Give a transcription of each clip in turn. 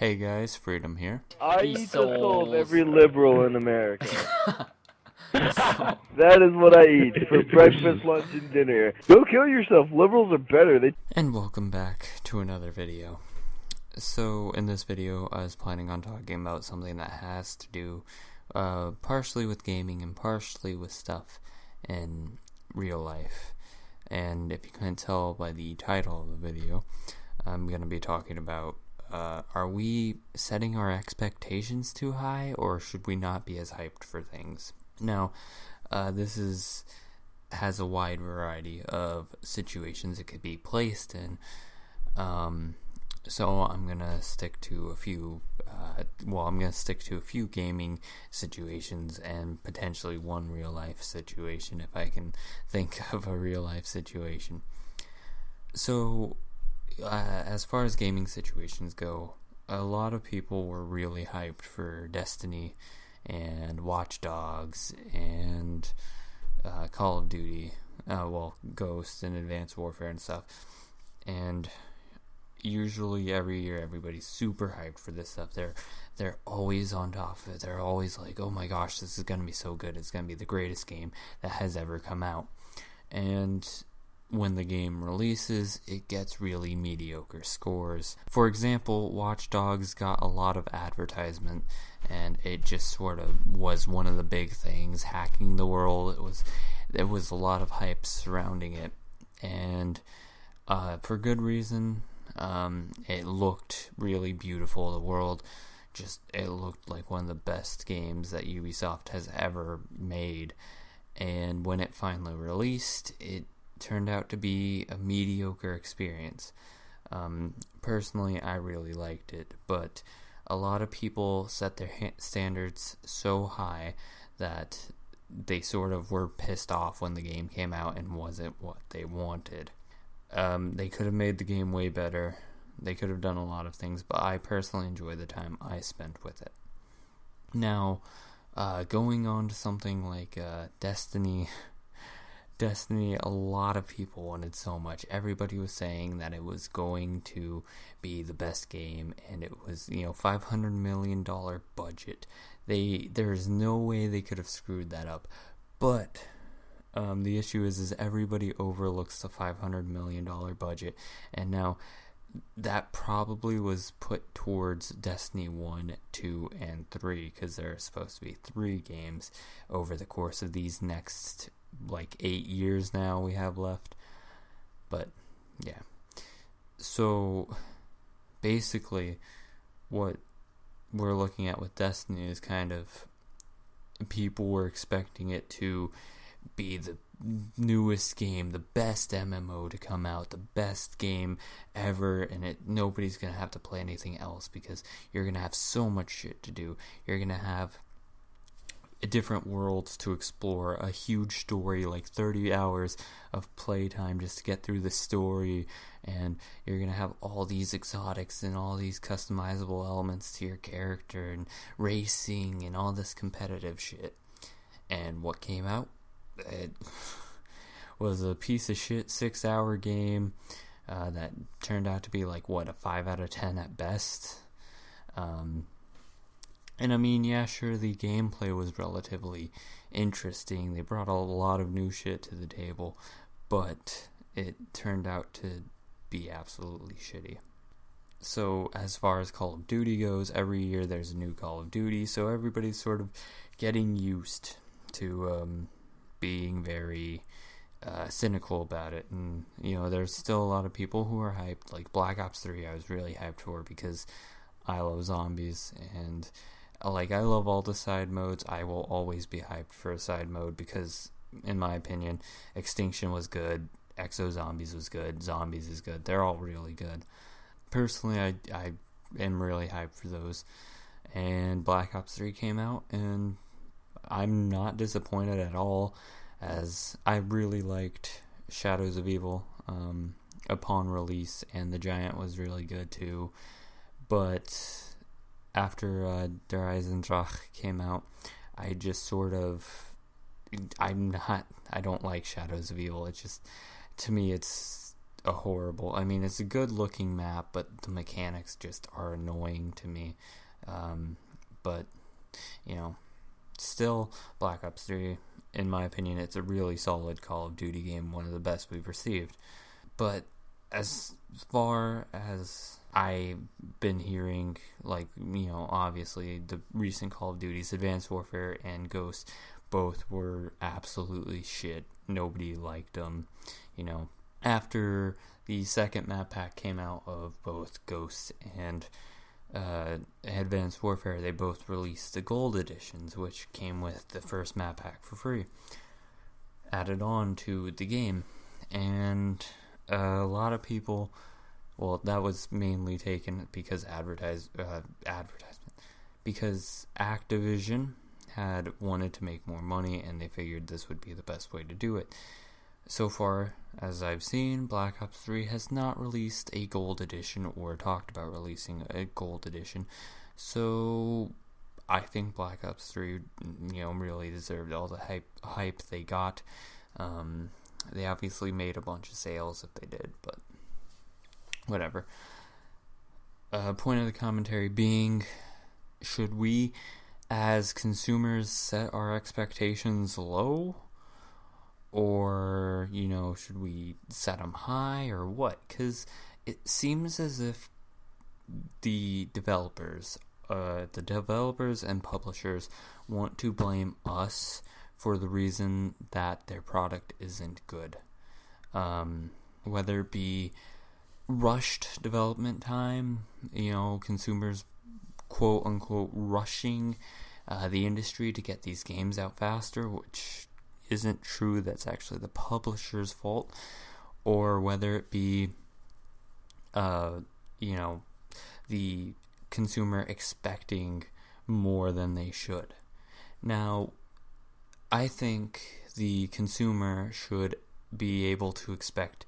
Hey guys, Freedom here. I Peace, eat the soul of souls. every liberal in America. So, That is what I eat for breakfast, lunch, and dinner. Go kill yourself. Liberals are better. And welcome back to another video. So in this video, I was planning on talking about something that has to do partially with gaming and partially with stuff in real life. And if you couldn't tell by the title of the video, I'm going to be talking about are we setting our expectations too high, or should we not be as hyped for things? Now, this has a wide variety of situations it could be placed in. So I'm gonna stick to a few. I'm gonna stick to a few gaming situations and potentially one real life situation if I can think of a real life situation. So, as far as gaming situations go, a lot of people were really hyped for Destiny and Watch Dogs and Call of Duty, Ghost and Advanced Warfare and stuff. And usually every year everybody's super hyped for this stuff. They're always on top of it. They're always like, oh my gosh, this is going to be so good. It's going to be the greatest game that has ever come out. And when the game releases, it gets really mediocre scores. For example, Watch Dogs got a lot of advertisement, and it just sort of was one of the big things, hacking the world. There was a lot of hype surrounding it, and for good reason. It looked really beautiful. The world it looked like one of the best games that Ubisoft has ever made. And when it finally released, it turned out to be a mediocre experience. Personally, I really liked it, but a lot of people set their standards so high that they sort of were pissed off when the game came out and wasn't what they wanted. They could have made the game way better. They could have done a lot of things, but I personally enjoy the time I spent with it. Now, going on to something like Destiny, a lot of people wanted so much. Everybody was saying that it was going to be the best game, and it was, $500 million budget. There's no way they could have screwed that up. But the issue is everybody overlooks the $500 million budget, and now that probably was put towards Destiny 1, 2, and 3, because there are supposed to be 3 games over the course of these next 8 years now we have left. But yeah, so basically what we're looking at with Destiny is kind of people were expecting it to be the newest game, the best MMO to come out, the best game ever, and nobody's gonna have to play anything else because you're gonna have so much shit to do. You're gonna have different worlds to explore, a huge story, 30 hours of playtime just to get through the story, and you're gonna have all these exotics and all these customizable elements to your character and racing and all this competitive shit. And what came out? It was a piece of shit 6-hour game that turned out to be a 5 out of 10 at best. And I mean, yeah, sure, the gameplay was relatively interesting. They brought a lot of new shit to the table, but it turned out to be absolutely shitty. So as far as Call of Duty goes, every year there's a new Call of Duty, so everybody's sort of getting used to being very cynical about it. And there's still a lot of people who are hyped. Like Black Ops 3 I was really hyped for because I love zombies, and I love all the side modes. I will always be hyped for a side mode because, in my opinion, Extinction was good, Exo Zombies was good, Zombies is good. They're all really good. Personally, I am really hyped for those. And Black Ops 3 came out, and I'm not disappointed at all, as I really liked Shadows of Evil upon release, and The Giant was really good too. But after Der Eisendrache came out, I just sort of I don't like Shadows of Evil. It's just, to me, it's a horrible. I mean, it's a good looking map, but the mechanics just are annoying to me. But still, Black Ops 3, in my opinion, it's a really solid Call of Duty game, one of the best we've received. But as far as I've been hearing, obviously the recent Call of Duties, Advanced Warfare and Ghost, both were absolutely shit. Nobody liked them. After the second map pack came out of both Ghost and Advanced Warfare, they both released the gold editions, which came with the first map pack for free, added on to the game. And a lot of people, well, that was mainly taken because advertisement, because Activision had wanted to make more money, and they figured this would be the best way to do it. So far, as I've seen, Black Ops 3 has not released a gold edition or talked about releasing a gold edition. So I think Black Ops 3, really deserved all the hype they got. They obviously made a bunch of sales if they did, but whatever. Point of the commentary being, should we as consumers set our expectations low? Or, should we set them high or what? Because it seems as if the developers and publishers want to blame us for the reason that their product isn't good. Whether it be rushed development time, consumers quote unquote rushing the industry to get these games out faster, which isn't true. That's actually the publisher's fault. Or whether it be the consumer expecting more than they should. Now, I think the consumer should be able to expect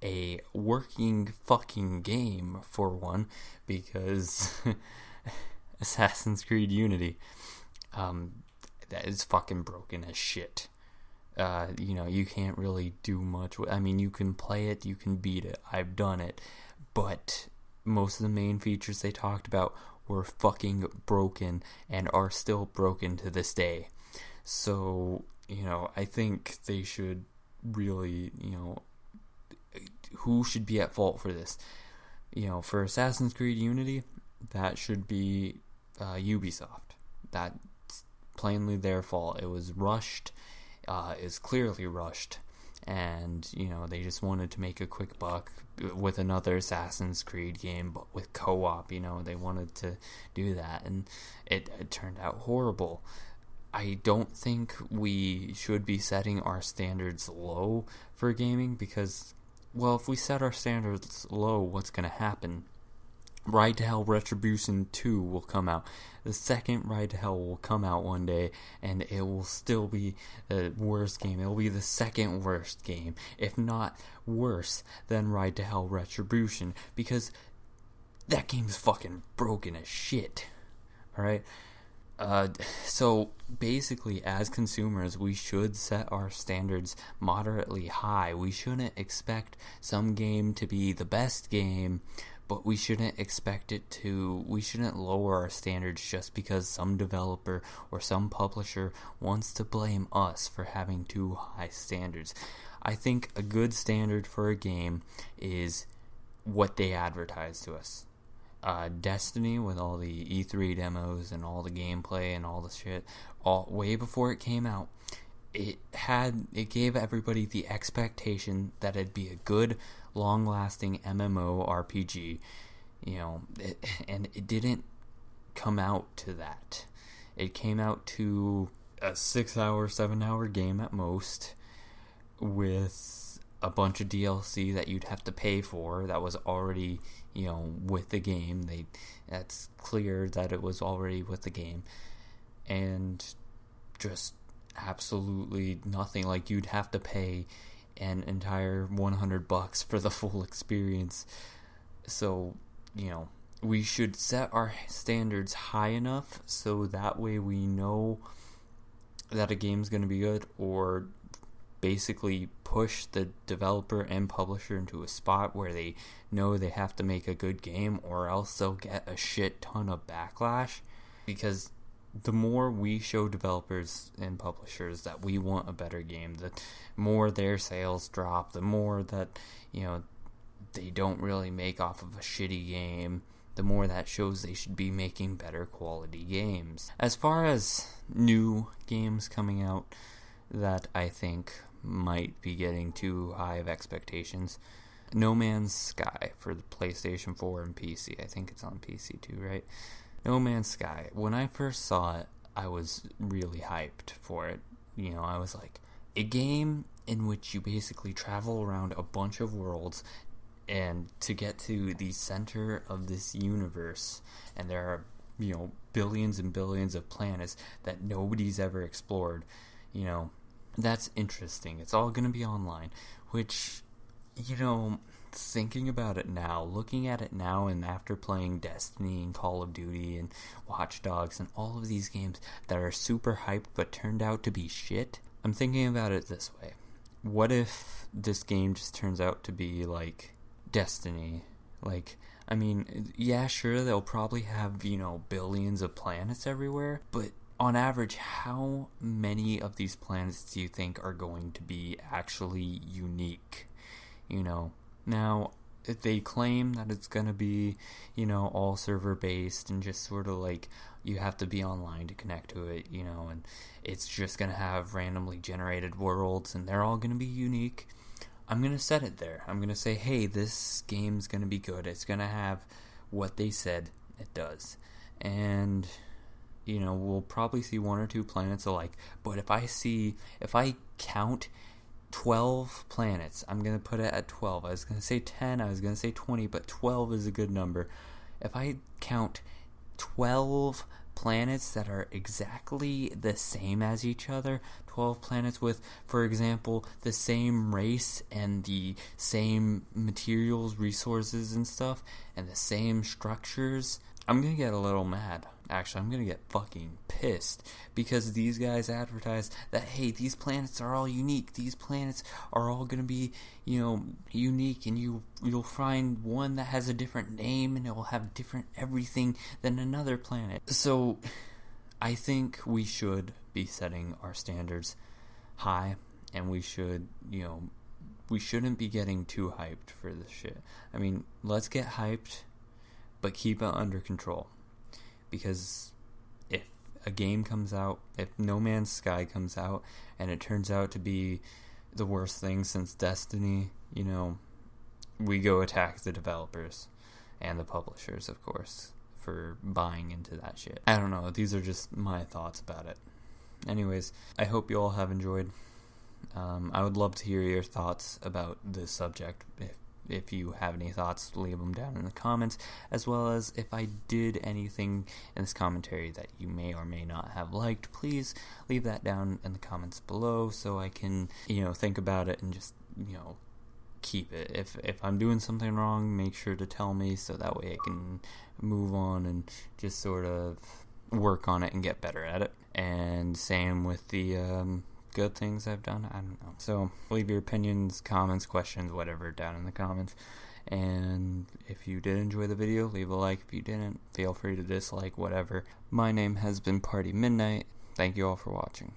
a working fucking game, for one, because Assassin's Creed Unity, that is fucking broken as shit. You can't really do much. I mean, you can play it, you can beat it. I've done it. But most of the main features they talked about were fucking broken and are still broken to this day. So, I think they should really, who should be at fault for this? For Assassin's Creed Unity, that should be Ubisoft. That's plainly their fault. It was rushed. Is clearly rushed, and they just wanted to make a quick buck with another Assassin's Creed game, but with co-op. They wanted to do that, and it turned out horrible. I don't think we should be setting our standards low for gaming, because, well, if we set our standards low, what's going to happen? Ride to Hell Retribution 2 will come out. The second Ride to Hell will come out one day, and it will still be the worst game. It will be the second worst game, if not worse than Ride to Hell Retribution, because that game's fucking broken as shit. Alright? So basically, as consumers, we should set our standards moderately high. We shouldn't expect some game to be the best game, but we shouldn't we shouldn't lower our standards just because some developer or some publisher wants to blame us for having too high standards. I think a good standard for a game is what they advertise to us. Destiny, with all the E3 demos and all the gameplay and all the shit, way before it came out, it gave everybody the expectation that it'd be a good, long-lasting MMO RPG, and it didn't come out to that. It came out to a 6-hour, 7-hour game at most, with a bunch of DLC that you'd have to pay for that was already, with the game. That's clear that it was already with the game, and just absolutely nothing. Like, you'd have to pay an entire $100 for the full experience. So, we should set our standards high enough so that way we know that a game's going to be good, or basically push the developer and publisher into a spot where they know they have to make a good game, or else they'll get a shit ton of backlash. Because the more we show developers and publishers that we want a better game, the more their sales drop, the more that, they don't really make off of a shitty game, the more that shows they should be making better quality games. As far as new games coming out that I think might be getting too high of expectations, No Man's Sky for the PlayStation 4 and PC. I think it's on PC too, right? No Man's Sky. When I first saw it, I was really hyped for it. I was like, a game in which you basically travel around a bunch of worlds and to get to the center of this universe, and there are, billions and billions of planets that nobody's ever explored. That's interesting. It's all going to be online, which, thinking about it now, looking at it now, and after playing Destiny and Call of Duty and Watch Dogs and all of these games that are super hyped but turned out to be shit, I'm thinking about it this way. What if this game just turns out to be like Destiny? Yeah, sure, they'll probably have, billions of planets everywhere, but on average, how many of these planets do you think are going to be actually unique? Now, if they claim that it's going to be, all server-based and just sort of like you have to be online to connect to it, and it's just going to have randomly generated worlds and they're all going to be unique. I'm going to set it there. I'm going to say, hey, this game's going to be good. It's going to have what they said it does. And, we'll probably see one or two planets alike. But if I count 12 planets, I'm going to put it at 12. I was going to say 10, I was going to say 20, but 12 is a good number. If I count 12 planets that are exactly the same as each other, 12 planets with, for example, the same race and the same materials, resources and stuff, and the same structures, I'm gonna get a little mad. Actually, I'm gonna get fucking pissed, because these guys advertise that, hey, these planets are all unique, these planets are all gonna be, unique, and you'll find one that has a different name and it will have different everything than another planet. So I think we should be setting our standards high, and we should, we shouldn't be getting too hyped for this shit. Let's get hyped, but keep it under control. Because if a game comes out, if No Man's Sky comes out, and it turns out to be the worst thing since Destiny, we go attack the developers and the publishers, of course, for buying into that shit. I don't know, these are just my thoughts about it. Anyways, I hope you all have enjoyed. I would love to hear your thoughts about this subject. If you have any thoughts, leave them down in the comments, as well as if I did anything in this commentary that you may or may not have liked, please leave that down in the comments below so I can, think about it and just, keep it. If I'm doing something wrong, make sure to tell me so that way I can move on and just sort of work on it and get better at it. And same with the good things I've done. I don't know. So leave your opinions, comments, questions, whatever down in the comments. And if you did enjoy the video, leave a like. If you didn't, feel free to dislike, whatever. My name has been Party Midnight. Thank you all for watching.